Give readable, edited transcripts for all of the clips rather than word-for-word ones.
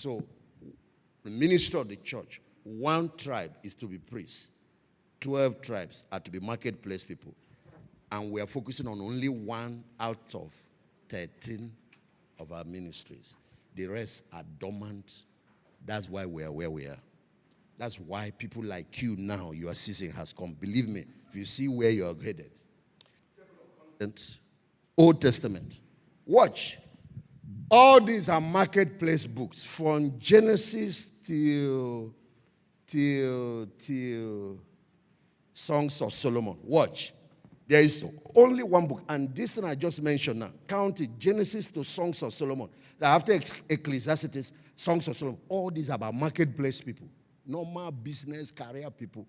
So, the ministry of the church, one tribe is to be priests. 12 tribes are to be marketplace people. And we are focusing on only one out of 13 of our ministries. The rest are dormant. That's why we are where we are. That's why people like you now, your season has come. Believe me, if you see where you are headed. Old Testament. Watch. All these are marketplace books from Genesis till Songs of Solomon. Watch. There is only one book, and this thing I just mentioned now. Count it, Genesis to Songs of Solomon. After Ecclesiastes, Songs of Solomon. All these are about marketplace people. Normal business, career people.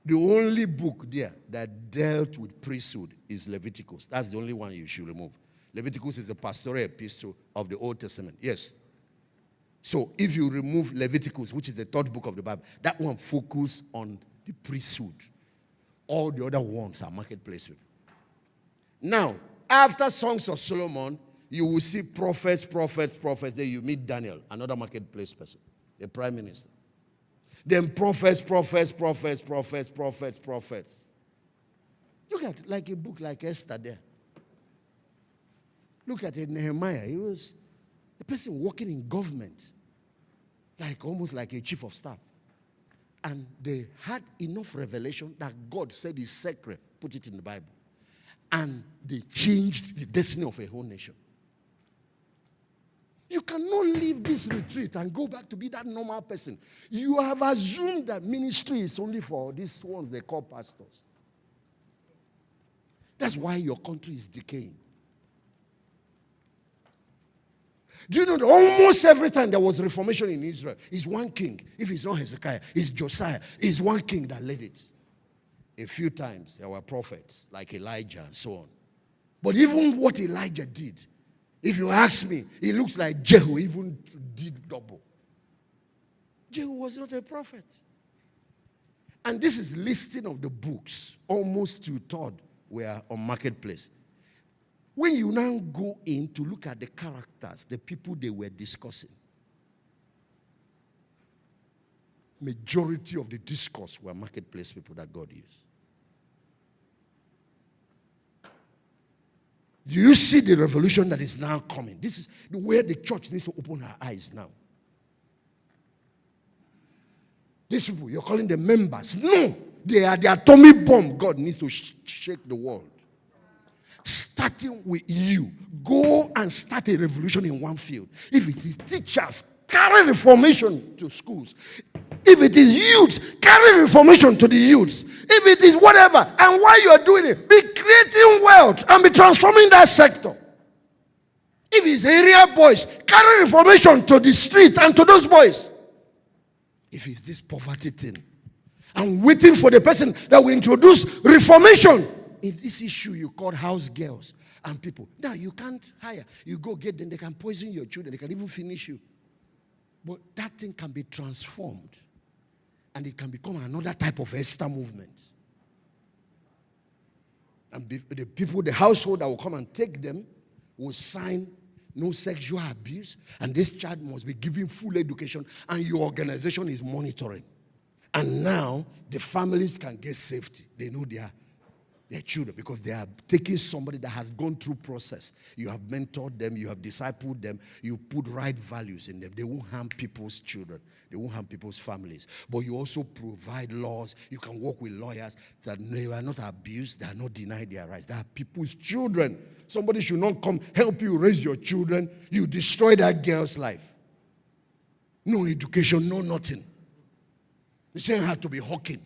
The only book there that dealt with priesthood is Leviticus. That's the only one you should remove. Leviticus is the pastoral epistle of the Old Testament. Yes. So if you remove Leviticus, which is the third book of the Bible, that one focuses on the priesthood. All the other ones are marketplace people. Now, after Songs of Solomon, you will see prophets. Then you meet Daniel, another marketplace person, a prime minister. Then prophets. Look at like a book like Esther there. Look at it, Nehemiah. He was a person working in government, like almost like a chief of staff. And they had enough revelation that God said is sacred, put it in the Bible. And they changed the destiny of a whole nation. You cannot leave this retreat and go back to be that normal person. You have assumed that ministry is only for these ones they call pastors. That's why your country is decaying. Do you know that almost every time there was reformation in Israel, it's one king. If it's not Hezekiah, it's Josiah. It's one king that led it. A few times there were prophets like Elijah and so on. But even what Elijah did, if you ask me, it looks like Jehu even did double. Jehu was not a prophet. And this is listing of the books. Almost 2/3 were on marketplace. When you now go in to look at the characters, the people they were discussing, majority of the discourse were marketplace people that God used. Do you see the revolution that is now coming? This is where the church needs to open her eyes now. These people, you're calling them members. No, they are the atomic bomb. God needs to shake the world. Starting with you. Go and start a revolution in one field. If it is teachers, carry reformation to schools. If it is youth, carry reformation to the youths. If it is whatever, and while you are doing it, be creating wealth and be transforming that sector. If it's area boys, carry reformation to the streets and to those boys. If it's this poverty thing, I'm waiting for the person that will introduce reformation in this issue you call house girls and people. Now, you can't hire. You go get them. They can poison your children. They can even finish you. But that thing can be transformed. And it can become another type of Esther movement. And the people, the household that will come and take them will sign no sexual abuse. And this child must be given full education. And your organization is monitoring. And now, the families can get safety. They know their children, because they are taking somebody that has gone through process. You have mentored them, you have discipled them, you put right values in them. They won't harm people's children. They won't harm people's families. But you also provide laws. You can work with lawyers that they are not abused, they are not denied their rights. They are people's children. Somebody should not come help you raise your children. You destroy that girl's life. No education, no nothing. The same had to be hawking.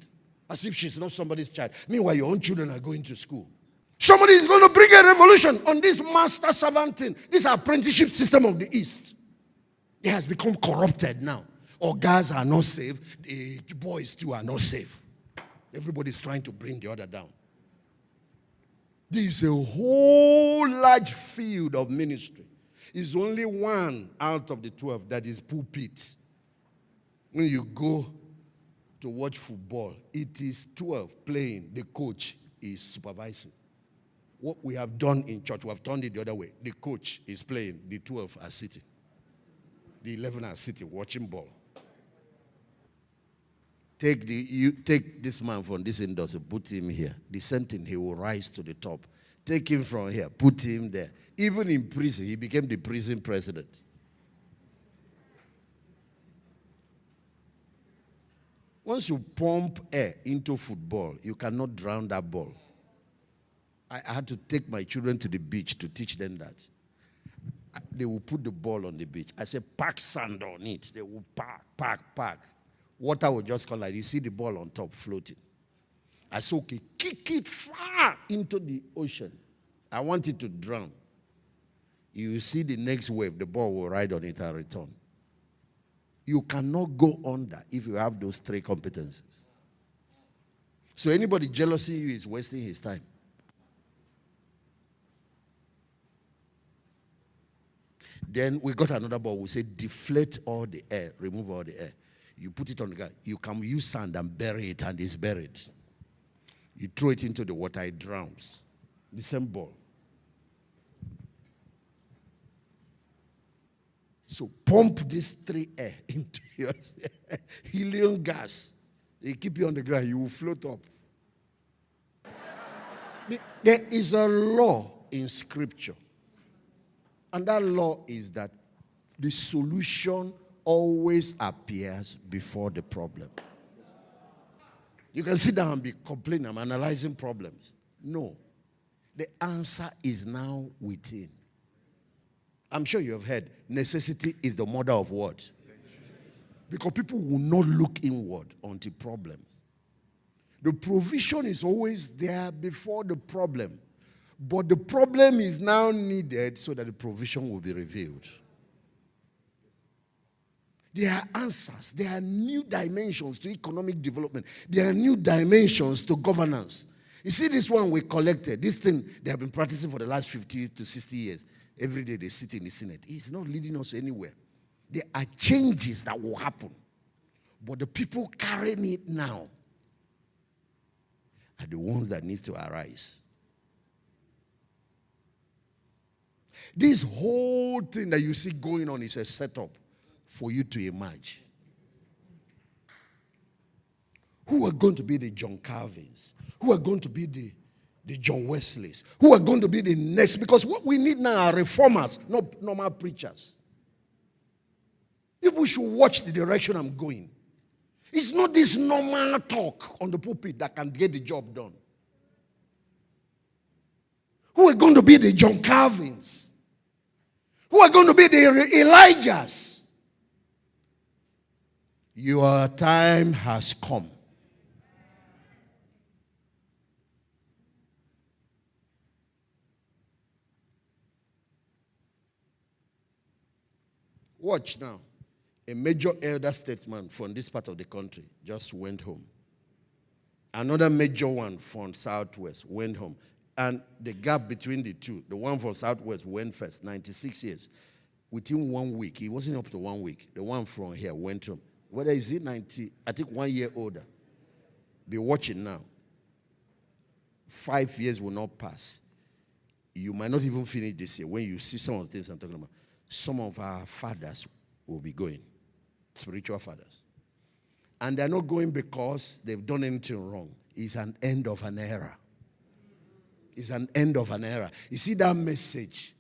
As if she's not somebody's child. Meanwhile, your own children are going to school. Somebody is going to bring a revolution on this master servant thing. This apprenticeship system of the East. It has become corrupted now. All guys are not safe. The boys too are not safe. Everybody's trying to bring the other down. There is a whole large field of ministry. It's only one out of the 12 that is pulpit. When you go to watch football, it is 12 playing, the coach is supervising. What we have done in church, we have turned it the other way. The coach is playing, the 12 are sitting. The 11 are sitting watching ball. Take this man from this industry, put him here. The same thing, he will rise to the top. Take him from here, put him there. Even in prison, he became the prison president. Once you pump air into football, you cannot drown that ball. I had to take my children to the beach to teach them that. They will put the ball on the beach. I said, pack sand on it. They will pack. Water will just come like, you see the ball on top floating. I said, okay, kick it far into the ocean. I want it to drown. You see the next wave, the ball will ride on it and return. You cannot go under if you have those three competencies. So anybody jealousy you is wasting his time. Then we got another ball. We say deflate all the air, remove all the air. You put it on the ground. You can use sand and bury it, and it's buried. You throw it into the water, it drowns. The same ball. So pump this 3 air into your helium gas. They keep you on the ground, you will float up. There is a law in Scripture. And that law is that the solution always appears before the problem. You can sit down and be complaining, I'm analyzing problems. No. The answer is now within. I'm sure you have heard, necessity is the mother of what? Because people will not look inward until problems. The provision is always there before the problem. But the problem is now needed so that the provision will be revealed. There are answers. There are new dimensions to economic development. There are new dimensions to governance. You see this one we collected, this thing they have been practicing for the last 50 to 60 years. Every day they sit in the Senate. It's not leading us anywhere. There are changes that will happen. But the people carrying it now are the ones that need to arise. This whole thing that you see going on is a setup for you to emerge. Who are going to be the John Calvins? Who are going to be the John Wesleys? Who are going to be the next? Because what we need now are reformers, not normal preachers. People should watch the direction I'm going. It's not this normal talk on the pulpit that can get the job done. Who are going to be the John Calvins? Who are going to be the Elijahs? Your time has come. Watch now. A major elder statesman from this part of the country just went home. Another major one from Southwest went home. And the gap between the two, the one from Southwest went first, 96 years. Within 1 week, he wasn't up to 1 week. The one from here went home. Whether is he 90, I think 1 year older. Be watching now. 5 years will not pass. You might not even finish this year. When you see some of the things I'm talking about, some of our fathers will be going. Spiritual fathers. And they're not going because they've done anything wrong. It's an end of an era. It's an end of an era. You see that message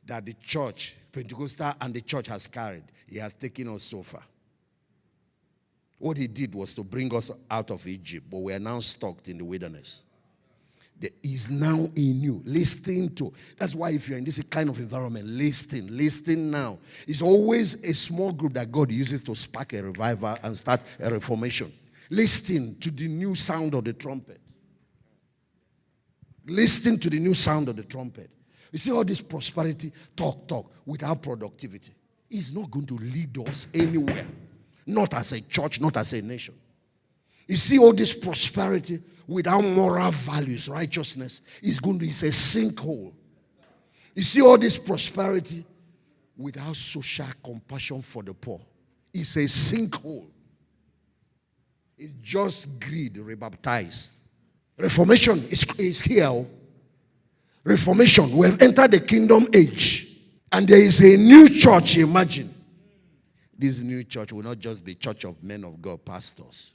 that the church, Pentecostal and the church has carried, he has taken us so far. What he did was to bring us out of Egypt, but we are now stuck in the wilderness. There is now in you. Listen to. That's why if you're in this kind of environment, listen now. It's always a small group that God uses to spark a revival and start a reformation. Listen to the new sound of the trumpet. Listen to the new sound of the trumpet. You see all this prosperity, talk, without productivity. It's not going to lead us anywhere. Not as a church, not as a nation. You see all this prosperity without moral values, righteousness, it's a sinkhole. You see all this prosperity without social compassion for the poor. It's a sinkhole. It's just greed rebaptized. Reformation is here. Reformation. We have entered the kingdom age. And there is a new church, imagine. This new church will not just be church of men of God, pastors.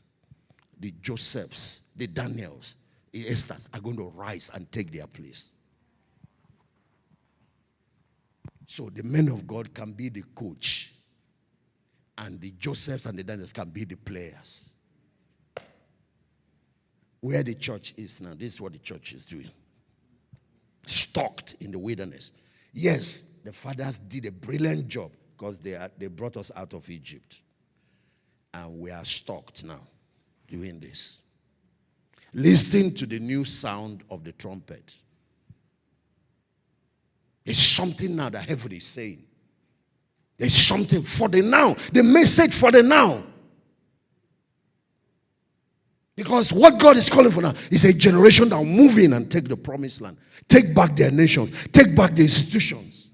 The Josephs, the Daniels, the Esthers are going to rise and take their place. So the men of God can be the coach, and the Josephs and the Daniels can be the players. Where the church is now, this is what the church is doing. Stalked in the wilderness. Yes, the fathers did a brilliant job because they brought us out of Egypt. And we are stalked now doing this. Listening to the new sound of the trumpet. There's something now that heaven is saying. There's something for the now. The message for the now. Because what God is calling for now is a generation that will move in and take the promised land. Take back their nations. Take back the institutions.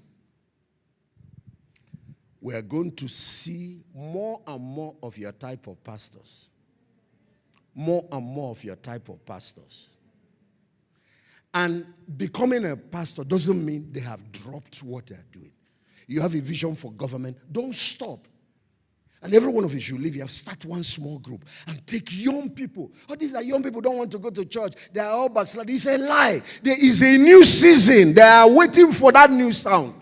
We are going to see more and more of your type of pastors. More and more of your type of pastors. And becoming a pastor doesn't mean they have dropped what they are doing. You have a vision for government. Don't stop. And every one of you should leave here, start one small group and take young people. Oh, these are young people who don't want to go to church. They are all backsliding. It's a lie. There is a new season. They are waiting for that new sound.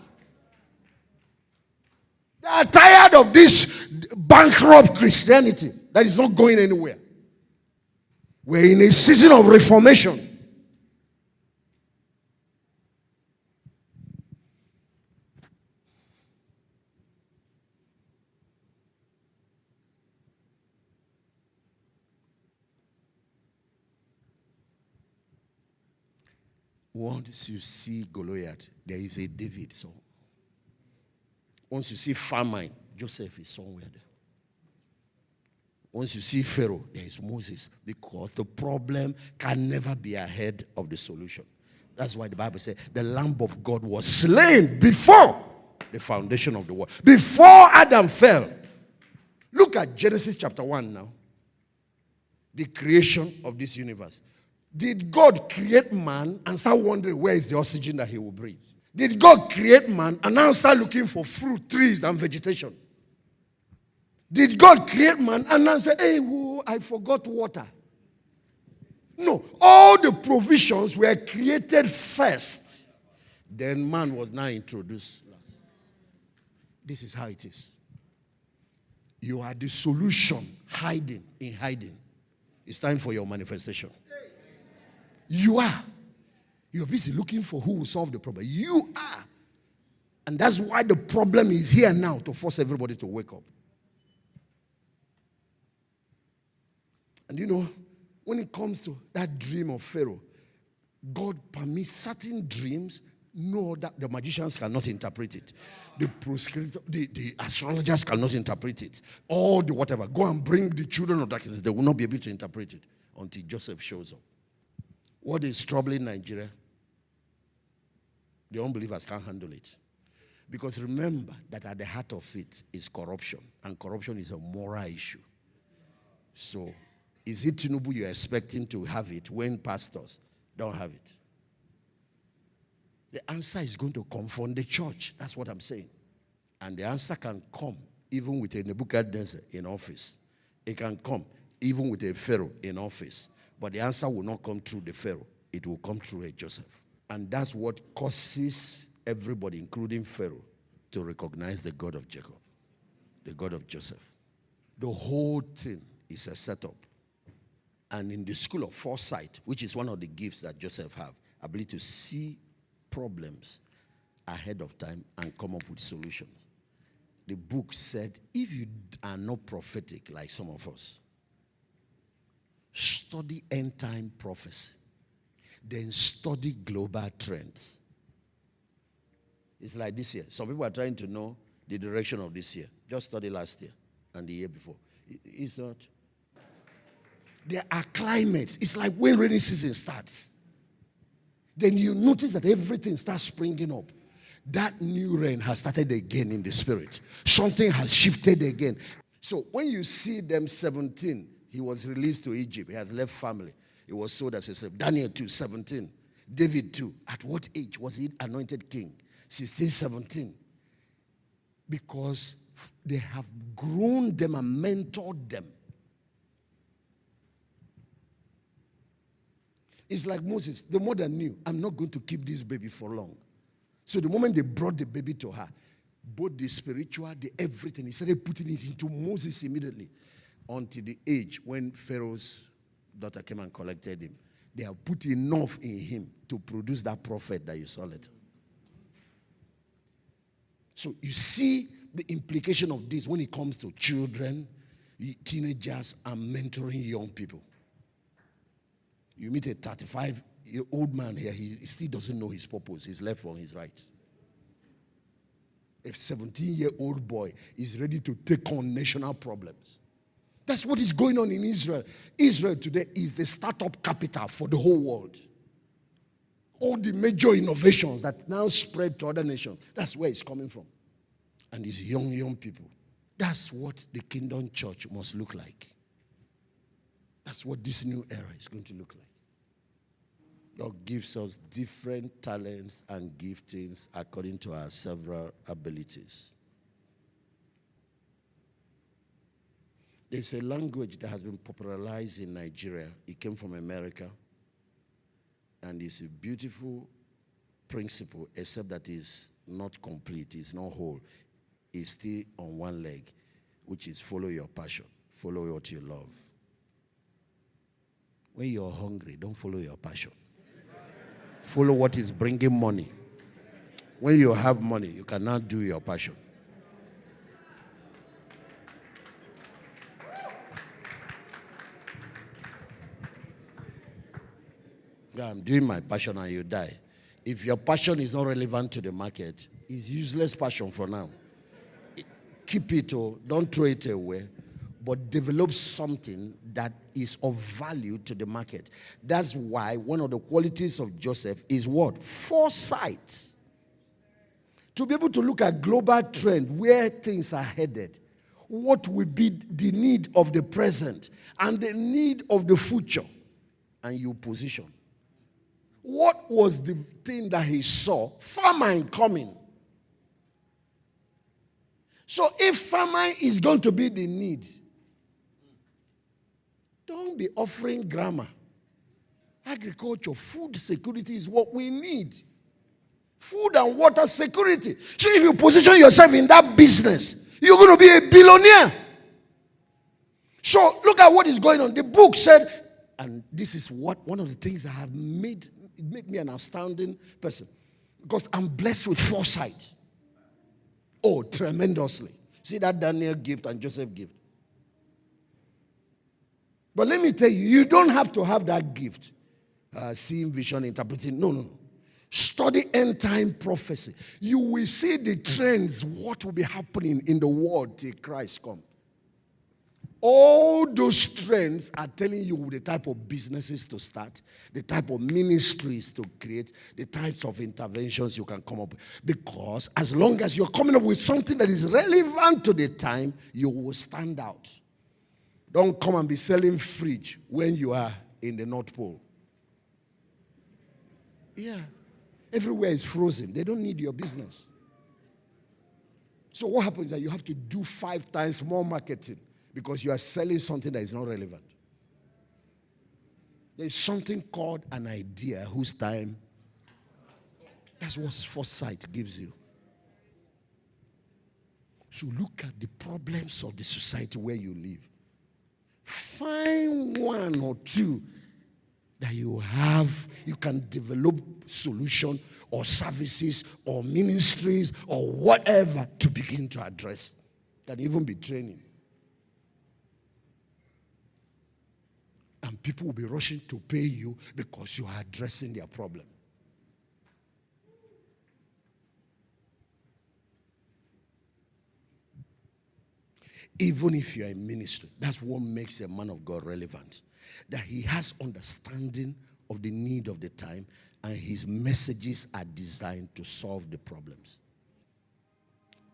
They are tired of this bankrupt Christianity that is not going anywhere. We're in a season of reformation. Once you see Goliath, there is a David song. Once you see famine, Joseph is somewhere there. Once you see Pharaoh, there is Moses. Because the problem can never be ahead of the solution. That's why the Bible says the Lamb of God was slain before the foundation of the world. Before Adam fell. Look at Genesis chapter 1 now. The creation of this universe. Did God create man and start wondering where is the oxygen that he will breathe? Did God create man and now start looking for fruit, trees, and vegetation? Did God create man and now say, hey, whoa, I forgot water? No. All the provisions were created first. Then man was now introduced. This is how it is. You are the solution hiding in hiding. It's time for your manifestation. You are. You're busy looking for who will solve the problem. You are. And that's why the problem is here now to force everybody to wake up. And you know, when it comes to that dream of Pharaoh, God permits certain dreams. No, that the magicians cannot interpret it. The astrologers cannot interpret it. All the whatever. Go and bring the children of darkness. They will not be able to interpret it until Joseph shows up. What is troubling Nigeria? The unbelievers can't handle it. Because remember that at the heart of it is corruption. And corruption is a moral issue. So, is it Tinubu you're expecting to have it when pastors don't have it? The answer is going to confront the church. That's what I'm saying. And the answer can come even with a Nebuchadnezzar in office. It can come even with a Pharaoh in office. But the answer will not come through the Pharaoh. It will come through a Joseph. And that's what causes everybody, including Pharaoh, to recognize the God of Jacob, the God of Joseph. The whole thing is a setup. And in the school of foresight, which is one of the gifts that Joseph have, ability to see problems ahead of time and come up with solutions. The book said, if you are not prophetic like some of us, study end-time prophecy. Then study global trends. It's like this year. Some people are trying to know the direction of this year. Just study last year and the year before. It's not. There are climates. It's like when rainy season starts. Then you notice that everything starts springing up. That new rain has started again in the spirit. Something has shifted again. So when you see them 17, he was released to Egypt. He has left family. He was sold as a slave. Daniel 2, 17. David 2. At what age was he anointed king? 16, 17. Because They have grown them and mentored them. It's like Moses. The mother knew, I'm not going to keep this baby for long. So the moment they brought the baby to her, both the spiritual, the everything, he started putting it into Moses immediately until the age when Pharaoh's daughter came and collected him. They have put enough in him to produce that prophet that you saw later. So you see the implication of this when it comes to children, teenagers, and mentoring young people. You meet a 35-year-old man here, he still doesn't know his purpose, his left from his right. A 17-year-old boy is ready to take on national problems. That's what is going on in Israel. Israel today is the startup capital for the whole world. All the major innovations that now spread to other nations, that's where it's coming from. And it's young people. That's what the kingdom church must look like. That's what this new era is going to look like. God gives us different talents and giftings according to our several abilities. There's a language that has been popularized in Nigeria. It came from America. And it's a beautiful principle, except that it's not complete, it's not whole. It's still on one leg, which is follow your passion, follow what you love. When you're hungry, don't follow your passion. Follow what is bringing money. When you have money, you cannot do your passion. Yeah, I'm doing my passion and you die. If your passion is not relevant to the market, it's useless passion for now. Keep it, don't throw it away, but develop something that is of value to the market. That's why one of the qualities of Joseph is what? Foresight. To be able to look at global trend, where things are headed, what will be the need of the present and the need of the future, and you position. What was the thing that he saw? Famine coming. So if famine is going to be the need, don't be offering grammar. Agriculture, food security is what we need. Food and water security. So if you position yourself in that business, you're going to be a billionaire. So look at what is going on. The book said, and this is what one of the things that have made me an astounding person, because I'm blessed with foresight. Oh, tremendously. See that Daniel gift and Joseph gift. But let me tell you, you don't have to have that gift. Seeing vision, interpreting. No. Study end time prophecy. You will see the trends, what will be happening in the world till Christ comes. All those trends are telling you the type of businesses to start, the type of ministries to create, the types of interventions you can come up with. Because as long as you're coming up with something that is relevant to the time, you will stand out. Don't come and be selling fridge when you are in the North Pole. Yeah. Everywhere is frozen. They don't need your business. So what happens is that you have to do 5 times more marketing, because you are selling something that is not relevant. There's something called an idea whose time, that's what foresight gives you. So look at the problems of the society where you live. Find 1 or 2 that you can develop solution or services or ministries or whatever to begin to address. Can even be training. And people will be rushing to pay you because you are addressing their problem. Even if you are in ministry, that's what makes a man of God relevant. That he has understanding of the need of the time, and his messages are designed to solve the problems.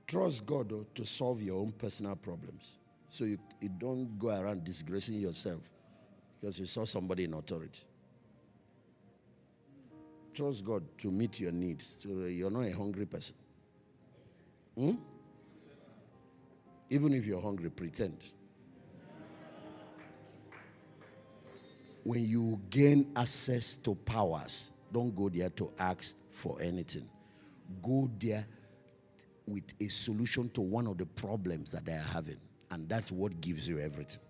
Trust God, though, to solve your own personal problems. So you don't go around disgracing yourself because you saw somebody in authority. Trust God to meet your needs so you're not a hungry person. Even if you're hungry, pretend. When you gain access to powers, don't go there to ask for anything. Go there with a solution to one of the problems that they are having. And that's what gives you everything.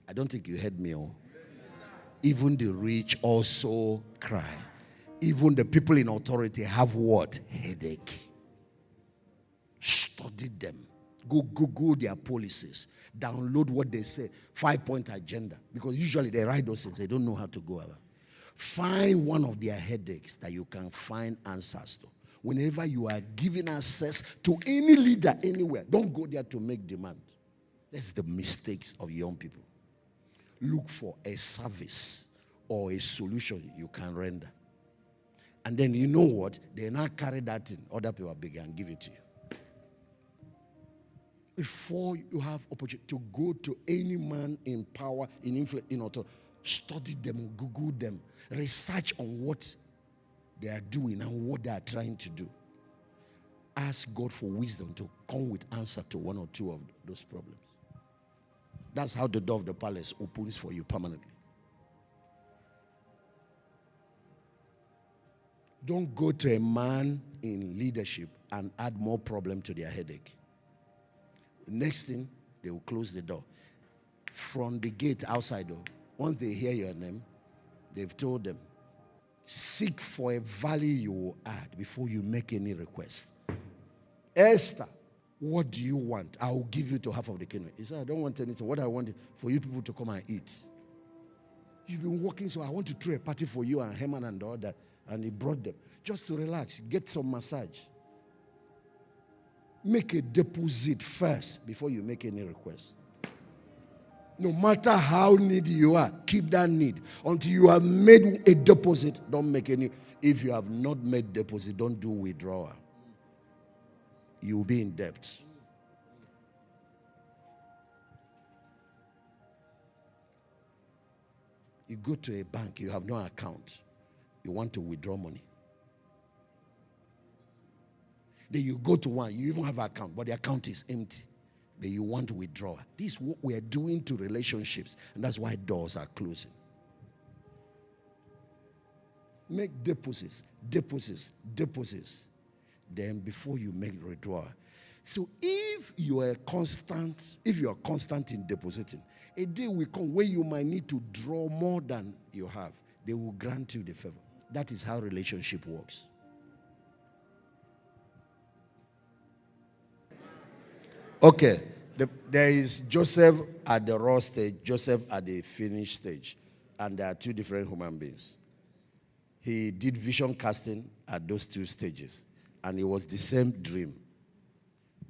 I don't think you heard me. Oh. Even the rich also cry. Even the people in authority have what? Headache. Study them. Go Google their policies. Download what they say. 5-point agenda. Because usually they write those things. They don't know how to go about. Find one of their headaches that you can find answers to. Whenever you are given access to any leader anywhere, don't go there to make demand. That's the mistakes of young people. Look for a service or a solution you can render. And then you know what? They now carry that in. Other people begin and give it to you. Before you have opportunity to go to any man in power, in influence, in authority, study them, Google them, research on what they are doing and what they are trying to do. Ask God for wisdom to come with answer to one or two of those problems. That's how the door of the palace opens for you permanently. Don't go to a man in leadership and add more problem to their headache. Next thing, they will close the door. From the gate outside, though, once they hear your name, they've told them, seek for a value you will add before you make any request. Esther, what do you want? I will give you to half of the kingdom. He said, I don't want anything. What I want is for you people to come and eat. You've been working, so I want to throw a party for you and Haman and all that. And he brought them just to relax, get some massage. Make a deposit first before you make any request. No matter how needy you are, keep that need. Until you have made a deposit, don't make any. If you have not made deposit, don't do withdrawal. You will be in debt. You go to a bank, you have no account. You want to withdraw money. Then you go to one, you even have an account, but the account is empty. Then you want to withdraw. This is what we are doing to relationships, and that's why doors are closing. Make deposits. Then before you make withdrawal. So if you are constant in depositing, a day will come where you might need to draw more than you have. They will grant you the favor. That is how relationship works. Okay, there is Joseph at the raw stage, Joseph at the finished stage. And there are two different human beings. He did vision casting at those two stages. And it was the same dream,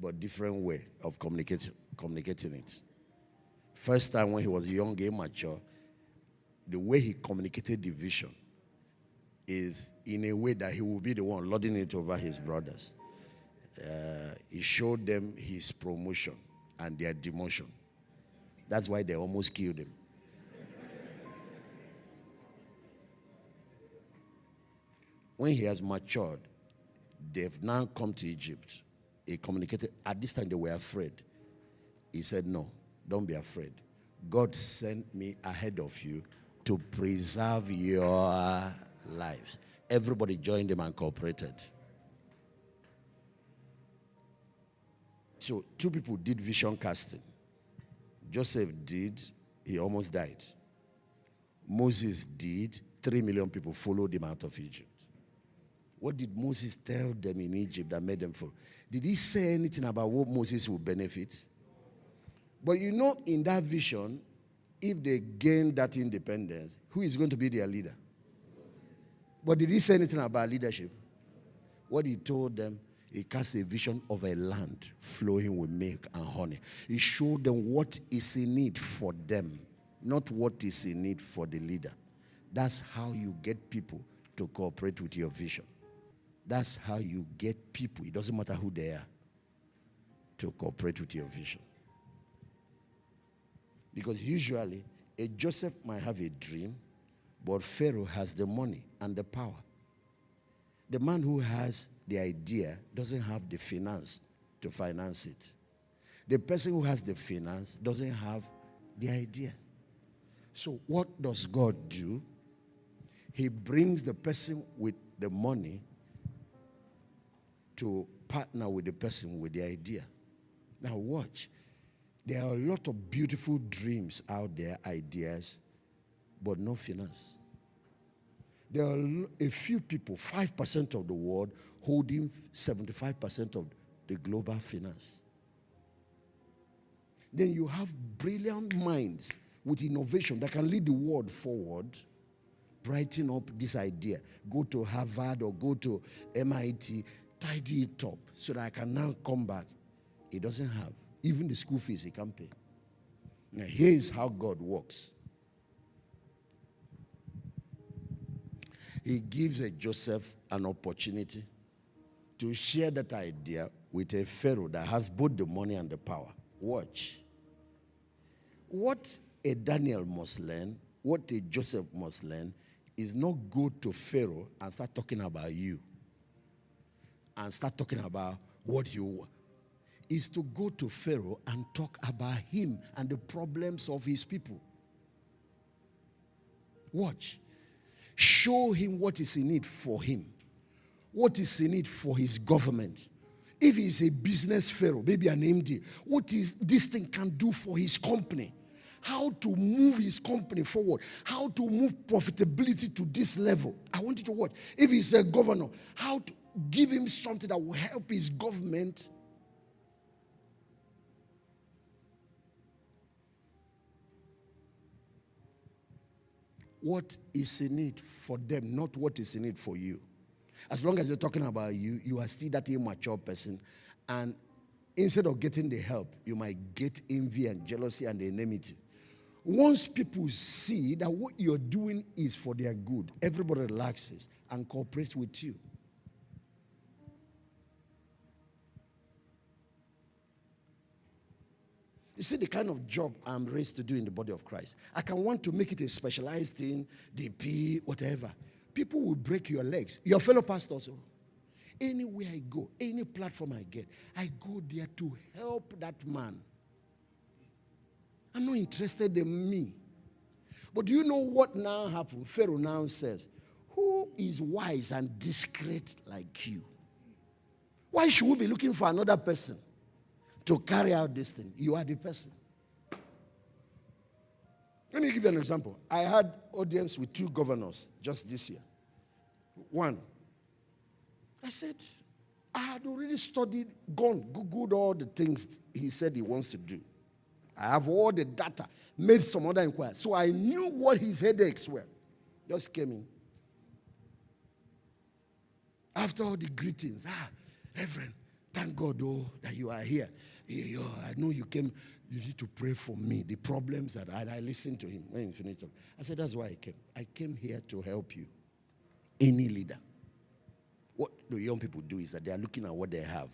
but different way of communicating it. First time when he was young, immature, the way he communicated the vision is in a way that he will be the one lording it over his brothers. He showed them his promotion and their demotion. That's why they almost killed him. When he has matured, they've now come to Egypt. He communicated. At this time, they were afraid. He said, no, don't be afraid. God sent me ahead of you to preserve your lives. Everybody joined him and cooperated. So, two people did vision casting. Joseph did, he almost died. Moses did, 3 million people followed him out of Egypt. What did Moses tell them in Egypt that made them follow? Did he say anything about what Moses would benefit? But you know, in that vision, if they gain that independence, who is going to be their leader? But did he say anything about leadership? What he told them, he cast a vision of a land flowing with milk and honey. He showed them what is in need for them, not what is in need for the leader. That's how you get people to cooperate with your vision. That's how you get people, it doesn't matter who they are, to cooperate with your vision. Because usually, a Joseph might have a dream, but Pharaoh has the money and the power. The man who has the idea doesn't have the finance to finance it. The person who has the finance doesn't have the idea. So what does God do? He brings the person with the money to partner with the person with the idea. Now watch. There are a lot of beautiful dreams out there, ideas, but no finance. There are a few people, 5% of the world, holding 75% of the global finance. Then you have brilliant minds with innovation that can lead the world forward, writing up this idea. Go to Harvard or go to MIT, tidy it up so that I can now come back. He doesn't have. Even the school fees he can't pay. Now here is how God works. He gives a Joseph an opportunity to share that idea with a Pharaoh that has both the money and the power. Watch. What a Daniel must learn, what a Joseph must learn, is not go to Pharaoh and start talking about you and start talking about what you want. Is to go to Pharaoh and talk about him and the problems of his people. Watch. Show him what is in it for him. What is in it for his government. If he's a business Pharaoh, maybe an MD, what is this thing can do for his company? How to move his company forward. How to move profitability to this level. I want you to watch. If he's a governor, how to give him something that will help his government. What is in it for them, not what is in it for you. As long as you're talking about you, you are still that immature person. And instead of getting the help, you might get envy and jealousy and enmity. Once people see that what you're doing is for their good, everybody relaxes and cooperates with you. You see the kind of job I'm raised to do in the body of Christ. I can want to make it a specialized thing, DP, whatever. People will break your legs. Your fellow pastors, anywhere I go, any platform I get, I go there to help that man. I'm not interested in me. But do you know what now happened? Pharaoh now says, who is wise and discreet like you? Why should we be looking for another person to carry out this thing? You are the person. Let me give you an example. I had audience with 2 governors just this year. One, I said, I had already studied, Googled all the things he said he wants to do. I have all the data, made some other inquiries. So I knew what his headaches were. Just came in. After all the greetings, Reverend, thank God, that you are here. I know you came, you need to pray for me, the problems that I listened to him when he finished. I said, that's why I came. I came here to help you. Any leader. What the young people do is that they are looking at what they have.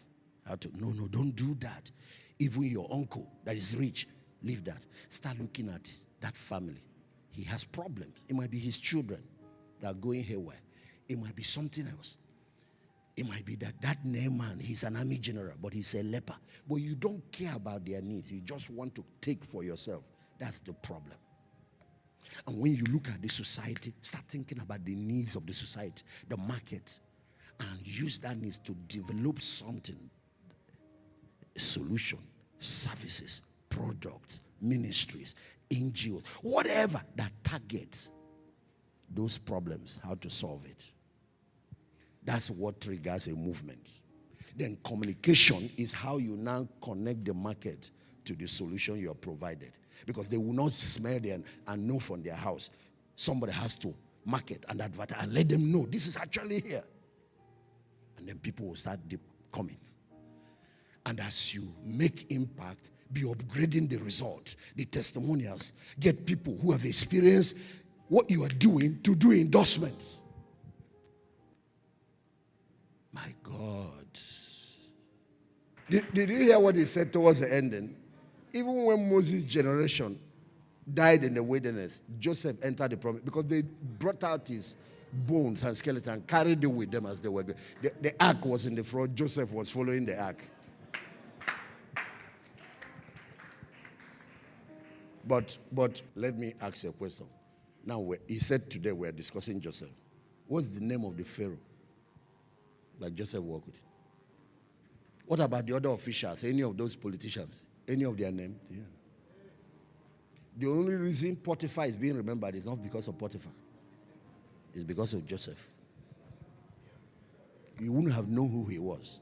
No, don't do that. Even your uncle that is rich, leave that. Start looking at that family. He has problems. It might be his children that are going haywire. It might be something else. It might be that man, he's an army general, but he's a leper. But you don't care about their needs. You just want to take for yourself. That's the problem. And when you look at the society, start thinking about the needs of the society, the market, and use that needs to develop something, a solution, services, products, ministries, NGOs, whatever that targets those problems, how to solve it. That's what triggers a movement. Then communication is how you now connect the market to the solution you have provided. Because they will not smell it and know from their house. Somebody has to market and advertise and let them know this is actually here. And then people will start coming. And as you make impact, be upgrading the result, the testimonials. Get people who have experienced what you are doing to do endorsements. My God. Did you hear what he said towards the ending? Even when Moses' generation died in the wilderness, Joseph entered the promise because they brought out his bones and skeleton and carried it with them as they were going. The ark was in the front. Joseph was following the ark. But let me ask you a question. Now, he said today we're discussing Joseph. What's the name of the Pharaoh that Joseph worked with? What about the other officials, any of those politicians? Any of their name? Yeah. The only reason Potiphar is being remembered is not because of Potiphar. It's because of Joseph. You wouldn't have known who he was.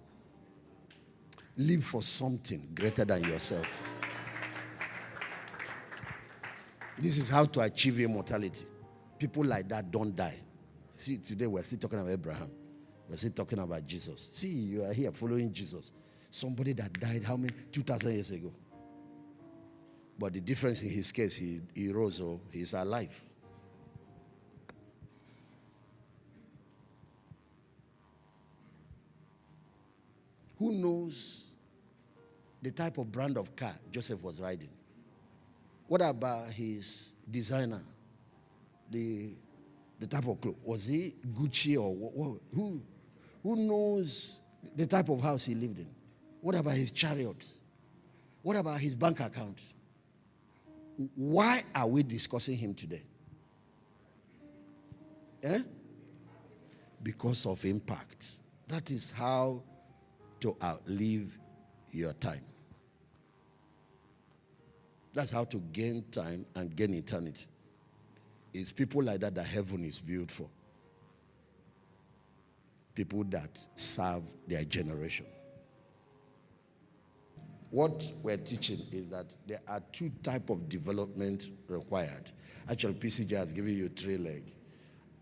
Live for something greater than yourself. This is how to achieve immortality. People like that don't die. See, today we're still talking about Abraham. We're still talking about Jesus. See, you are here following Jesus. Somebody that died how many? 2,000 years ago. But the difference in his case, he rose, or he's alive. Who knows the type of brand of car Joseph was riding? What about his designer? The type of clothes. Was he Gucci or what? Who knows the type of house he lived in? What about his chariots? What about his bank account? Why are we discussing him today? Because of impact. That is how to outlive your time. That's how to gain time and gain eternity. It's people like that heaven is built for. People that serve their generation. What we're teaching is that there are two types of development required. Actually, PCJ has given you 3 legs.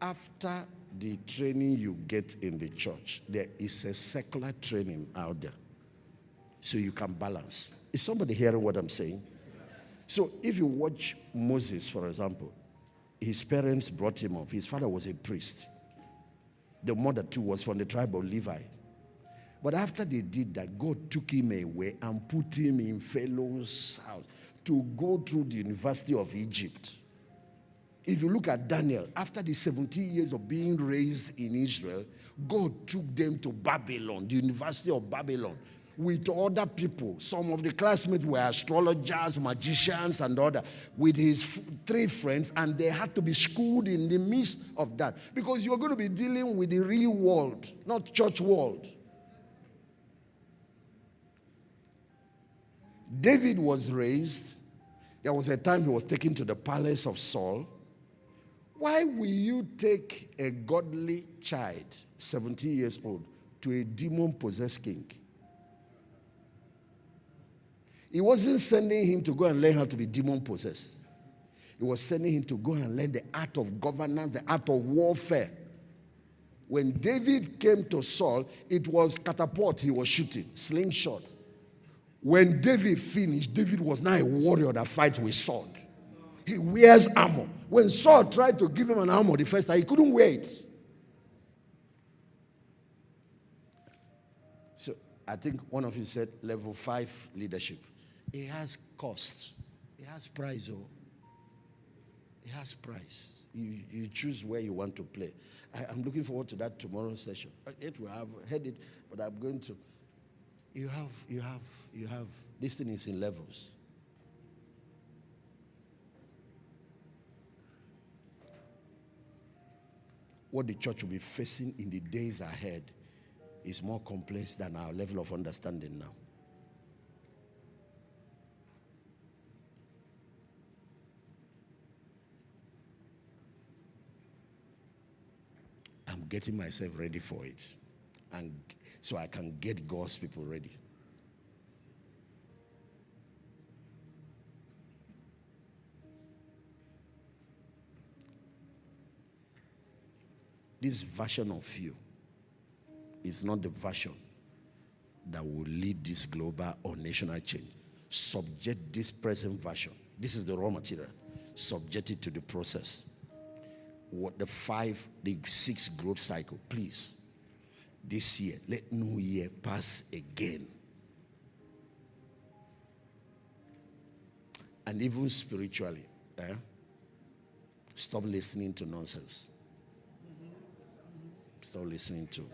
After the training you get in the church, there is a secular training out there. So you can balance. Is somebody hearing what I'm saying? So if you watch Moses, for example, his parents brought him up. His father was a priest. The mother too was from the tribe of Levi. But after they did that, God took him away and put him in Pharaoh's house to go through the University of Egypt. If you look at Daniel, after the 70 years of being raised in Israel, God took them to Babylon, the University of Babylon, with other people. Some of the classmates were astrologers, magicians, and other, with his 3 friends, and they had to be schooled in the midst of that. Because you're going to be dealing with the real world, not church world. David was raised. There was a time he was taken to the palace of Saul. Why will you take a godly child, 17 years old, to a demon-possessed king? He wasn't sending him to go and learn how to be demon-possessed. He was sending him to go and learn the art of governance, the art of warfare. When David came to Saul, it was catapult he was shooting, slingshot. When David finished, David was now a warrior that fights with sword. He wears armor. When Saul tried to give him an armor the first time, he couldn't wear it. So I think one of you said level 5 leadership. It has cost. It has price. Oh, it has price. You choose where you want to play. I'm looking forward to that tomorrow's session. It will have headed, but I'm going to. You have. This thing is in levels. What the church will be facing in the days ahead is more complex than our level of understanding now. I'm getting myself ready for it, and so I can get God's people ready. This version of you is not the version that will lead this global or national change. Subject this present version. This is the raw material. Subject it to the process. What the 6 growth cycle, please. This year, let no year pass again. And even spiritually, stop listening to nonsense. Stop listening to.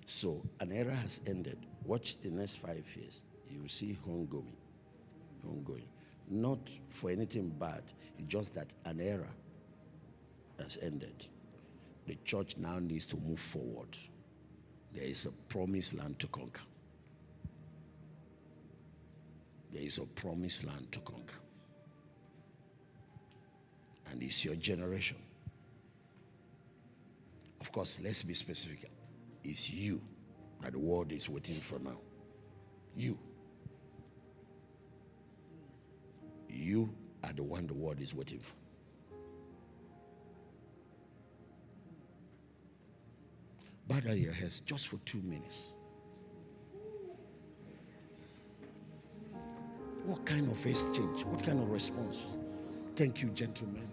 So an era has ended. Watch the next 5 years. You will see ongoing. Not for anything bad. It's just that an era has ended. The church now needs to move forward. There is a promised land to conquer. There is a promised land to conquer. And it's your generation. Of course, let's be specific. It's you that the world is waiting for now. You. You are the one the world is waiting for. Bow down your heads just for 2 minutes. What kind of exchange? What kind of response? Thank you, gentlemen.